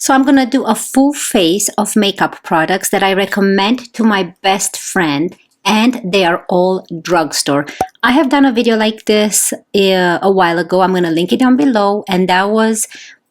So I'm gonna do a full face of makeup products that I recommend to my best friend, and they are all drugstore. I have done a video like this a while ago. I'm gonna link it down below, and that was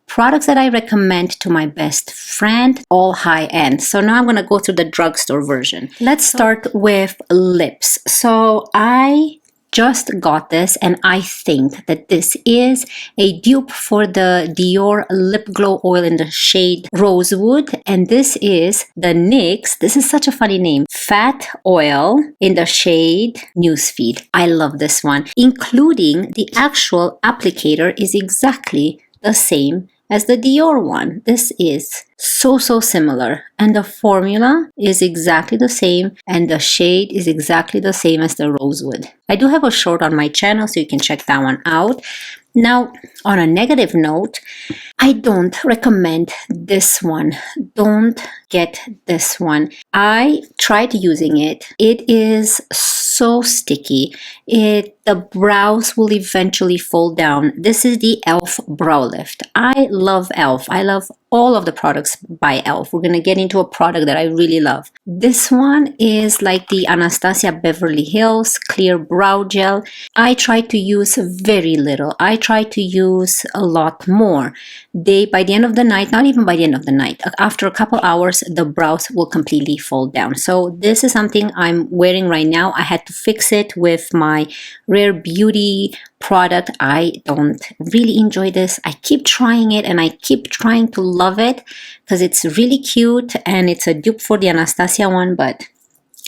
products that I recommend to my best friend, all high end. So now I'm gonna go through the drugstore version. Let's start with lips. So I just got this, and I think that this is a dupe for the Dior Lip Glow Oil in the shade Rosewood, and this is the NYX, this is such a funny name, Fat Oil in the shade Newsfeed. I love this one, including the actual applicator is exactly the same as the Dior one. This is so similar, and the formula is exactly the same, and the shade is exactly the same as the Rosewood. I do have a short on my channel, so you can check that one out. Now, on a negative note, I don't recommend this one. Don't get this one. I tried using it. It is so sticky. The brows will eventually fall down. This is the e.l.f. Brow Lift. I love e.l.f. I love all of the products by e.l.f. We're going to get into a product that I really love. This one is like the Anastasia Beverly Hills Clear Brow Gel. I tried to use very little. I tried to use a lot more. By the end of the night, not even by the end of the night, after a couple hours, the brows will completely fall down. So this is something I'm wearing right now. I had to fix it with my Rare Beauty product. I don't really enjoy this. I keep trying it, and I keep trying to love it because it's really cute, and it's a dupe for the Anastasia one, but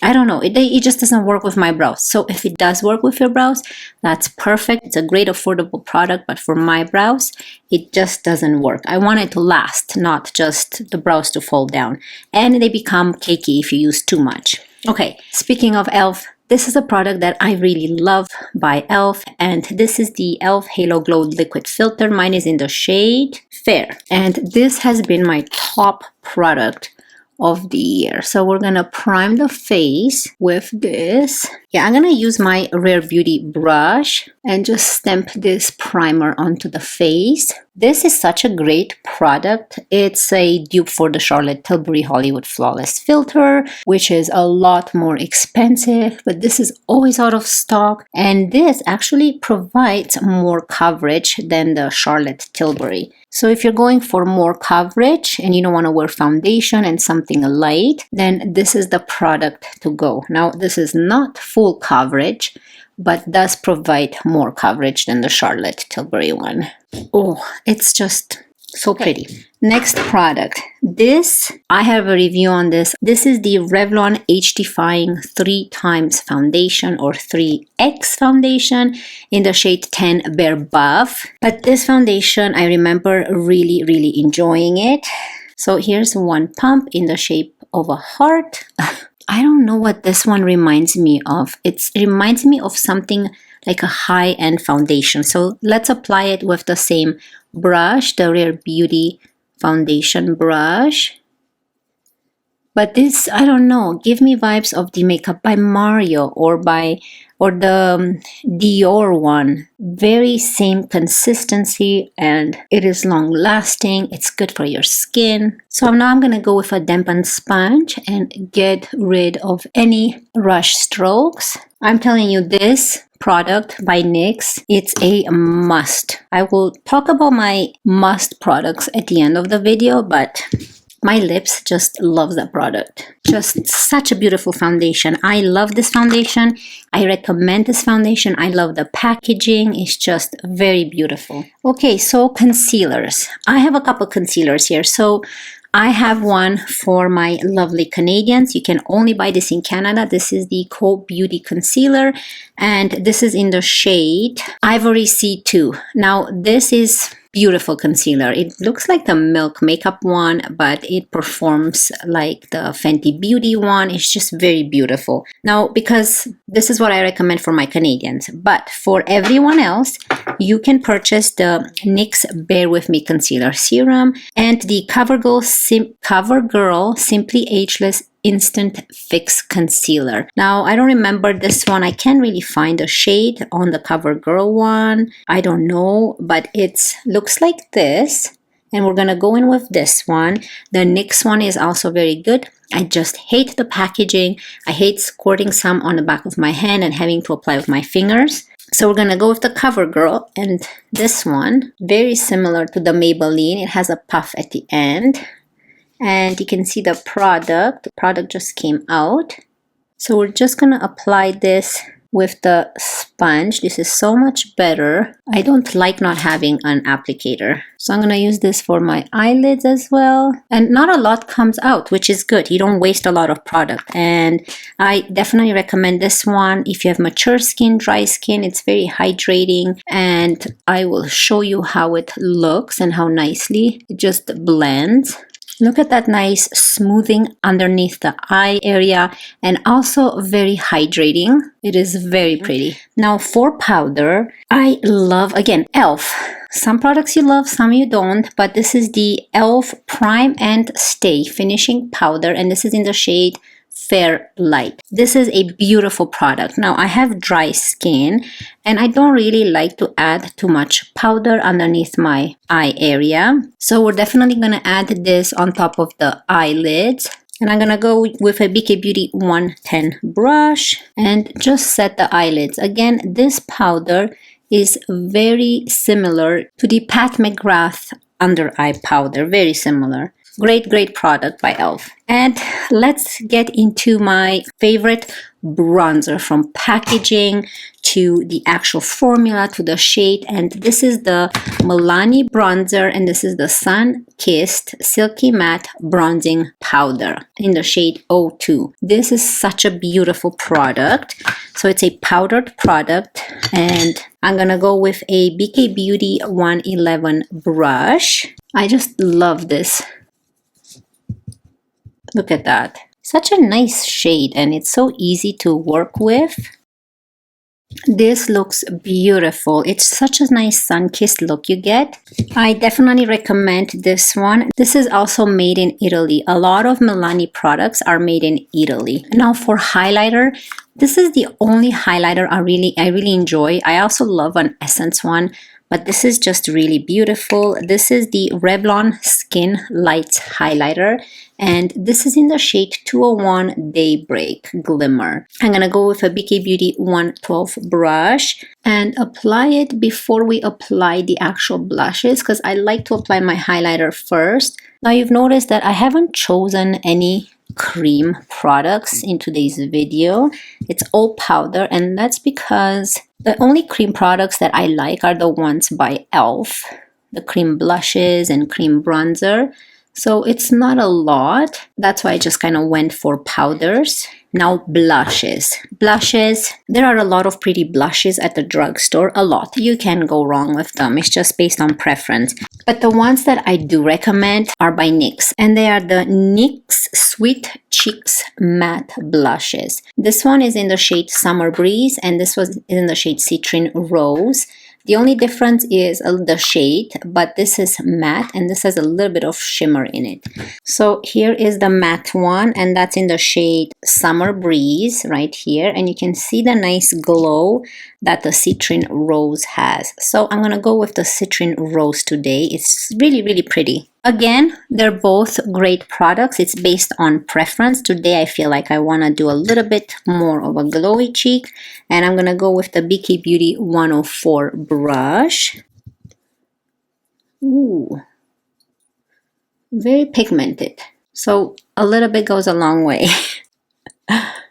I don't know, it just doesn't work with my brows. So if it does work with your brows, that's perfect. It's a great affordable product, but for my brows, it just doesn't work. I want it to last, not just the brows to fall down, and they become cakey if you use too much. Okay, speaking of e.l.f., this is a product that I really love by e.l.f. and this is the e.l.f. Halo Glow Liquid Filter. Mine is in the shade Fair, and this has been my top product of the year. So we're gonna prime the face with this. Yeah, I'm gonna use my Rare Beauty brush and just stamp this primer onto the face. This is such a great product. It's a dupe for the Charlotte Tilbury Hollywood Flawless Filter, which is a lot more expensive, but this is always out of stock, and this actually provides more coverage than the Charlotte Tilbury. So if you're going for more coverage and you don't want to wear foundation and something light, then this is the product to go. Now, this is not full coverage, but does provide more coverage than the Charlotte Tilbury one. Oh, it's just so pretty. Next product. This, I have a review on this. This is the Revlon Age Defying 3x Foundation or 3X Foundation in the shade 10 Bare Buff. But this foundation, I remember really enjoying it. So here's one pump in the shape of a heart. I don't know what this one reminds me of. It reminds me of something like a high-end foundation. So let's apply it with the same brush, the Rare Beauty foundation brush. But this, I don't know, give me vibes of the Makeup by Mario or the Dior one. Very same consistency, and it is long lasting. It's good for your skin. So now I'm gonna go with a dampened sponge and get rid of any rush strokes. I'm telling you, this product by NYX, it's a must. I will talk about my must products at the end of the video, but my lips just love that product. Just such a beautiful foundation. I love this foundation. I recommend this foundation. I love the packaging. It's just very beautiful. Okay, so concealers. I have a couple concealers here. So I have one for my lovely Canadians. You can only buy this in Canada. This is the Co Beauty Concealer, and this is in the shade Ivory C2. Now, this is beautiful concealer. It looks like the Milk Makeup one, but it performs like the Fenty Beauty one. It's just very beautiful. Now, because this is what I recommend for my Canadians, but for everyone else, you can purchase the NYX Bear With Me Concealer Serum and the Covergirl Simply Ageless Instant Fix Concealer. Now, I don't remember this one. I can't really find a shade on the Covergirl one. I don't know, but it looks like this. And we're gonna go in with this one. The NYX one is also very good. I just hate the packaging. I hate squirting some on the back of my hand and having to apply with my fingers. So we're gonna go with the Covergirl, and this one, very similar to the Maybelline. It has a puff at the end. And you can see the product. The product just came out. So we're just gonna apply this with the sponge. This is so much better. I don't like not having an applicator. So I'm gonna use this for my eyelids as well. And not a lot comes out, which is good. You don't waste a lot of product. And I definitely recommend this one if you have mature skin, dry skin. It's very hydrating. And I will show you how it looks and how nicely it just blends. Look at that nice smoothing underneath the eye area, and also very hydrating. It is very pretty. Now for powder, I love, again, e.l.f. Some products you love, some you don't, but this is the e.l.f. Prime and Stay Finishing Powder, and this is in the shade Fair Light. This is a beautiful product. Now I have dry skin and I don't really like to add too much powder underneath my eye area. So we're definitely going to add this on top of the eyelids. And I'm going to go with a BK Beauty 110 brush and just set the eyelids. Again, this powder is very similar to the Pat McGrath under eye powder. Very similar. Great product by e.l.f. And let's get into my favorite bronzer, from packaging to the actual formula to the shade. And this is the Milani bronzer, and this is the Sunkissed Silky Matte Bronzing Powder in the shade 02. This is such a beautiful product. So it's a powdered product, and I'm gonna go with a BK Beauty 111 brush. I just love this. Look at that. Such a nice shade, and it's so easy to work with. This looks beautiful. It's such a nice sun-kissed look you get. I definitely recommend this one. This is also made in Italy. A lot of Milani products are made in Italy. Now for highlighter, this is the only highlighter I really enjoy. I also love an Essence one, but this is just really beautiful. This is the Revlon Skin Lights highlighter, and this is in the shade 201 Daybreak Glimmer. I'm gonna go with a BK Beauty 112 brush and apply it before we apply the actual blushes, because I like to apply my highlighter first. Now you've noticed that I haven't chosen any cream products in today's video. It's all powder, and that's because the only cream products that I like are the ones by e.l.f. The cream blushes and cream bronzer. So it's not a lot. That's why I just kind of went for powders. Now blushes. Blushes, there are a lot of pretty blushes at the drugstore. A lot. You can go wrong with them. It's just based on preference. But the ones that I do recommend are by NYX. And they are the NYX Sweet Cheeks Matte Blushes. This one is in the shade Summer Breeze, and this was in the shade Citrine Rose. The only difference is the shade, but this is matte and this has a little bit of shimmer in it. So here is the matte one, and that's in the shade Summer Breeze right here. And you can see the nice glow that the Citrine Rose has. So I'm gonna go with the Citrine Rose today. It's really pretty. Again, they're both great products. It's based on preference. Today I feel like I want to do a little bit more of a glowy cheek, and I'm going to go with the BK Beauty 104 brush. Ooh, very pigmented. So a little bit goes a long way.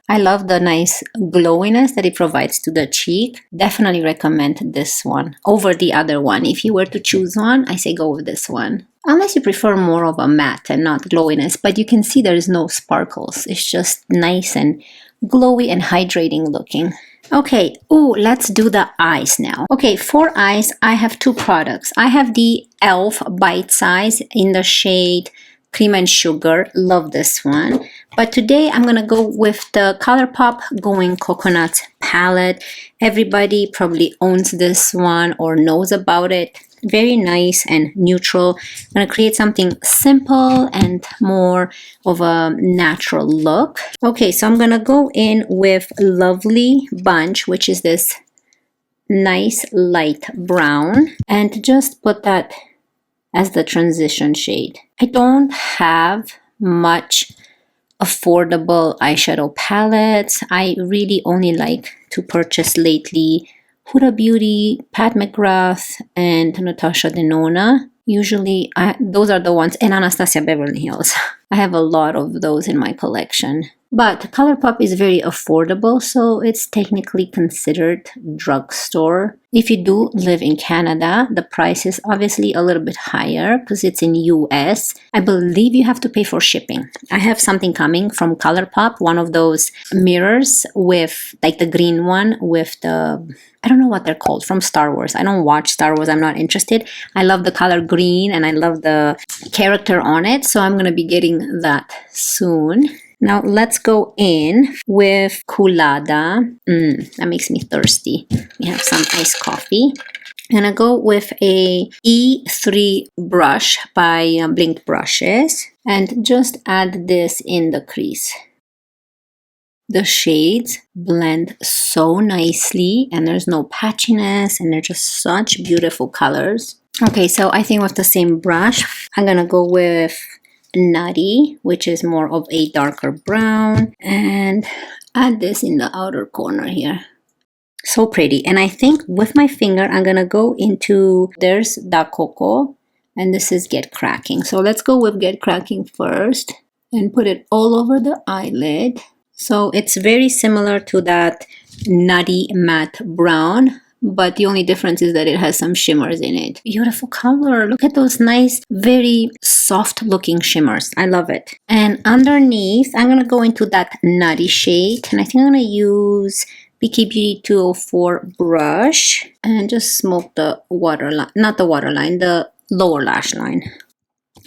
I love the nice glowiness that it provides to the cheek. Definitely recommend this one over the other one. If you were to choose one, I say go with this one. Unless you prefer more of a matte and not glowiness, but you can see there is no sparkles. It's just nice and glowy and hydrating looking. Okay, let's do the eyes now. Okay, for eyes, I have two products. I have the e.l.f. Bite Size in the shade Cream and Sugar. Love this one. But today I'm gonna go with the Colourpop Going Coconuts palette. Everybody probably owns this one or knows about it. Very nice and neutral. I'm gonna create something simple and more of a natural look. Okay, so I'm gonna go in with Lovely Bunch, which is this nice light brown, and just put that as the transition shade. I don't have much affordable eyeshadow palettes. I really only like to purchase lately Huda Beauty, Pat McGrath, and Natasha Denona. Usually, those are the ones, and Anastasia Beverly Hills. I have a lot of those in my collection. But Colourpop is very affordable, so it's technically considered drugstore. If you do live in Canada, the price is obviously a little bit higher because it's in US. I believe you have to pay for shipping. I have something coming from Colourpop, one of those mirrors with like the green one with the, I don't know what they're called, from Star Wars. I don't watch Star Wars. I'm not interested. I love the color green and I love the character on it. So I'm going to be getting that soon. Now let's go in with Culada. That makes me thirsty. We have some iced coffee. I'm going to go with a E3 brush by Blink Brushes and just add this in the crease. The shades blend so nicely and there's no patchiness and they're just such beautiful colors. Okay, so I think with the same brush, I'm gonna go with Nutty, which is more of a darker brown, and add this in the outer corner here. So pretty. And I think with my finger, I'm gonna go into, there's Da Coco, and this is Get Cracking. So let's go with Get Cracking first and put it all over the eyelid. So it's very similar to that Nutty Matte Brown, but the only difference is that it has some shimmers in it. Beautiful color. Look at those nice, very soft looking shimmers. I love it. And underneath, I'm going to go into that Nutty shade. And I think I'm going to use BK Beauty 204 brush and just smoke the waterline, not the waterline, the lower lash line.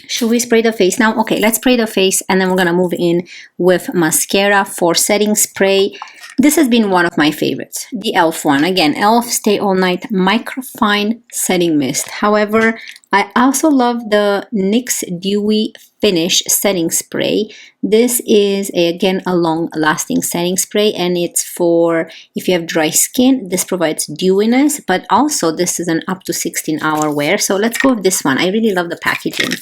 Should we spray the face now? Okay, let's spray the face and then we're going to move in with mascara for setting spray. This has been one of my favorites, the e.l.f. one. Again, e.l.f. Stay All Night Microfine Setting Mist. However, I also love the NYX Dewy Finish Setting Spray. This is, again, a long-lasting setting spray, and it's for if you have dry skin. This provides dewiness, but also this is an up to 16-hour wear. So let's go with this one. I really love the packaging.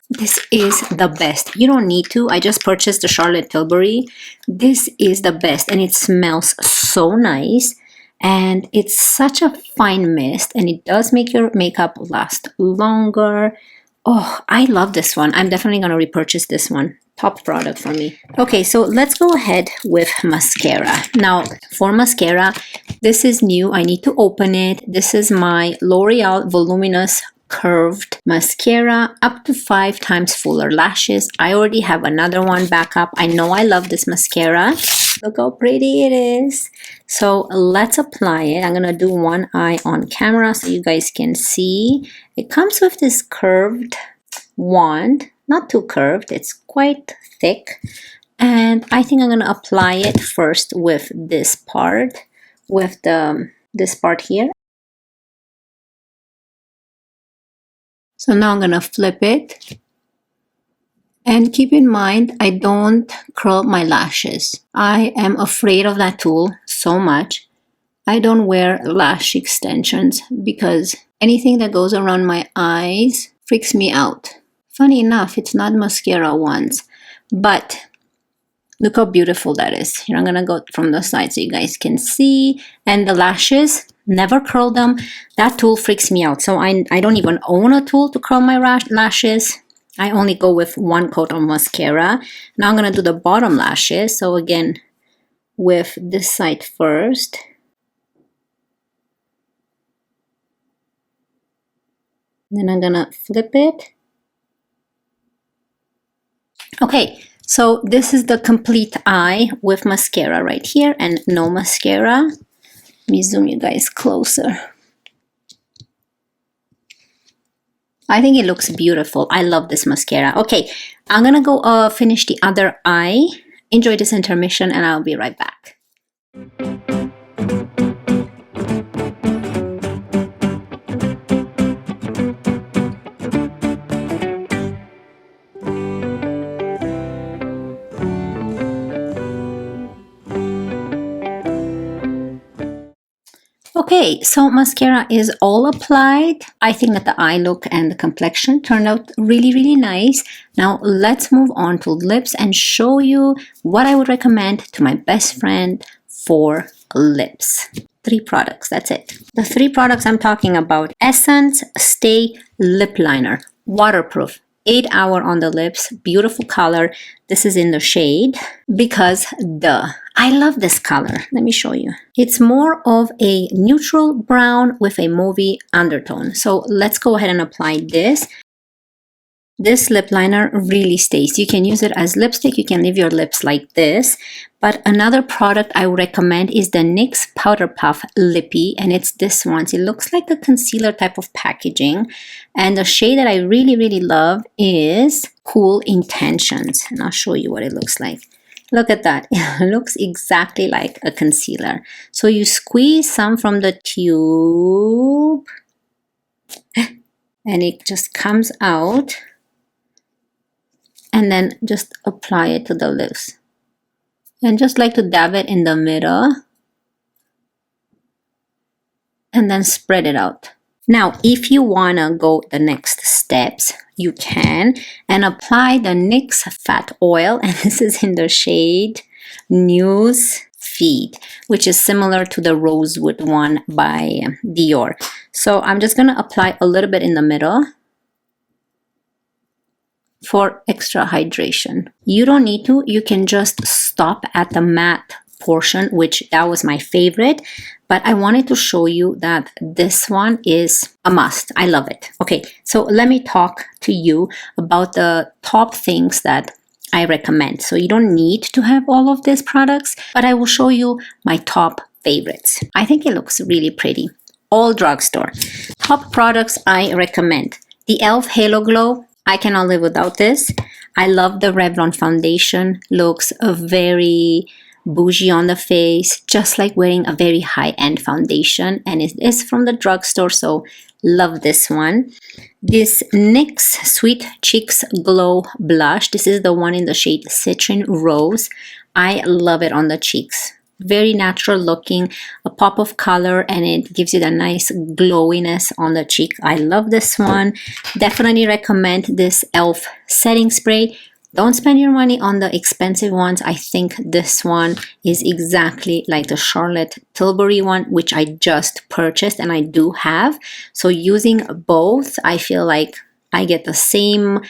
This is the best. You don't need to. I just purchased the Charlotte Tilbury. This is the best and it smells so nice and it's such a fine mist and it does make your makeup last longer. Oh, I love this one. I'm definitely going to repurchase this one. Top product for me. Okay, so let's go ahead with mascara. Now, for mascara, this is new. I need to open it. This is my Loreal Voluminous Curved Mascara, up to 5 times fuller lashes. I already have another one backup. I know I love this mascara. Look how pretty it is. So let's apply it. I'm gonna do one eye on camera so you guys can see. It comes with this curved wand, not too curved, it's quite thick. And I think I'm gonna apply it first with this part, with this part here. So now I'm going to flip it. And keep in mind, I don't curl my lashes. I am afraid of that tool so much. I don't wear lash extensions because anything that goes around my eyes freaks me out. Funny enough, it's not mascara ones, but look how beautiful that is. Here, I'm going to go from the side so you guys can see. And the lashes, never curl them. That tool freaks me out. So I don't even own a tool to curl my lashes. I only go with one coat of mascara. Now I'm going to do the bottom lashes. So again, with this side first. Then I'm going to flip it. Okay, so this is the complete eye with mascara right here and no mascara. Let me zoom you guys closer. I think it looks beautiful. I love this mascara. Okay, I'm gonna go finish the other eye. Enjoy this intermission and I'll be right back. Okay, so mascara is all applied. I think that the eye look and the complexion turned out really, really nice. Now let's move on to lips and show you what I would recommend to my best friend for lips. 3 products, that's it. The 3 products I'm talking about: Essence Stay Lip Liner, waterproof, 8 hour on the lips, beautiful color. This is in the shade Because Duh. I love this color. Let me show you. It's more of a neutral brown with a mauvey undertone. So let's go ahead and apply this. This lip liner really stays. You can use it as lipstick. You can leave your lips like this. But another product I would recommend is the NYX Powder Puff Lippie, and it's this one. It looks like a concealer type of packaging. And the shade that I really, really love is Cool Intentions. And I'll show you what it looks like. Look at that. It looks exactly like a concealer. So you squeeze some from the tube and it just comes out. And then just apply it to the lips. And just like to dab it in the middle. And then spread it out. Now, if you want to go the next steps, you can. And apply the NYX Fat Oil. And this is in the shade Newsfeed, which is similar to the Rosewood one by Dior. So I'm just going to apply a little bit in the middle for extra hydration. You don't need to. You can just stop at the matte portion, which that was my favorite. But I wanted to show you that this one is a must. I love it. Okay, so let me talk to you about the top things that I recommend. So you don't need to have all of these products, but I will show you my top favorites. I think it looks really pretty. All drugstore. Top products I recommend. The e.l.f. Halo Glow. I cannot live without this. I love the Revlon foundation. Looks very bougie on the face, just like wearing a very high-end foundation. And it is from the drugstore, so love this one. This NYX Sweet Cheeks Glow Blush. This is the one in the shade Citrine Rose. I love it on the cheeks. Very natural looking, a pop of color, and it gives you the nice glowiness on the cheek. I love this one. Definitely recommend this e.l.f. setting spray. Don't spend your money on the expensive ones. I think this one is exactly like the Charlotte Tilbury one, which I just purchased and I do have. So using both, I feel like I get the same.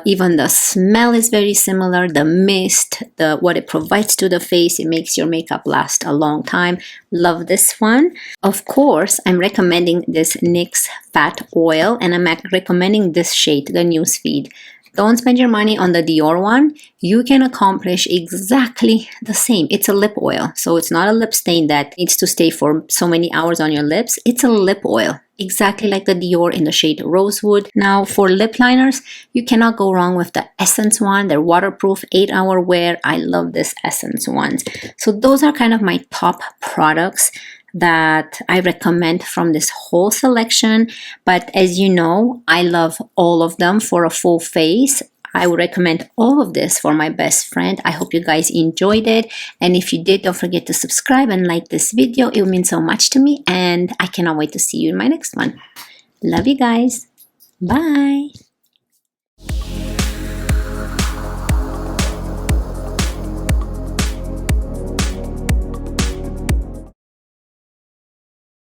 Even the smell is very similar. The mist, what it provides to the face, it makes your makeup last a long time. Love this one. Of course, I'm recommending this NYX Fat Oil, and I'm recommending this shade, the Newsfeed. Don't spend your money on the Dior one. You can accomplish exactly the same. It's a lip oil, so it's not a lip stain that needs to stay for so many hours on your lips. It's a lip oil, exactly like the Dior in the shade Rosewood. Now, for lip liners, you cannot go wrong with the Essence one. They're waterproof, 8-hour wear. I love this Essence ones. So those are kind of my top products that I recommend from this whole selection. But as you know, I love all of them for a full face. I would recommend all of this for my best friend. I hope you guys enjoyed it. And if you did, don't forget to subscribe and like this video. It would mean so much to me. And I cannot wait to see you in my next one. Love you guys. Bye.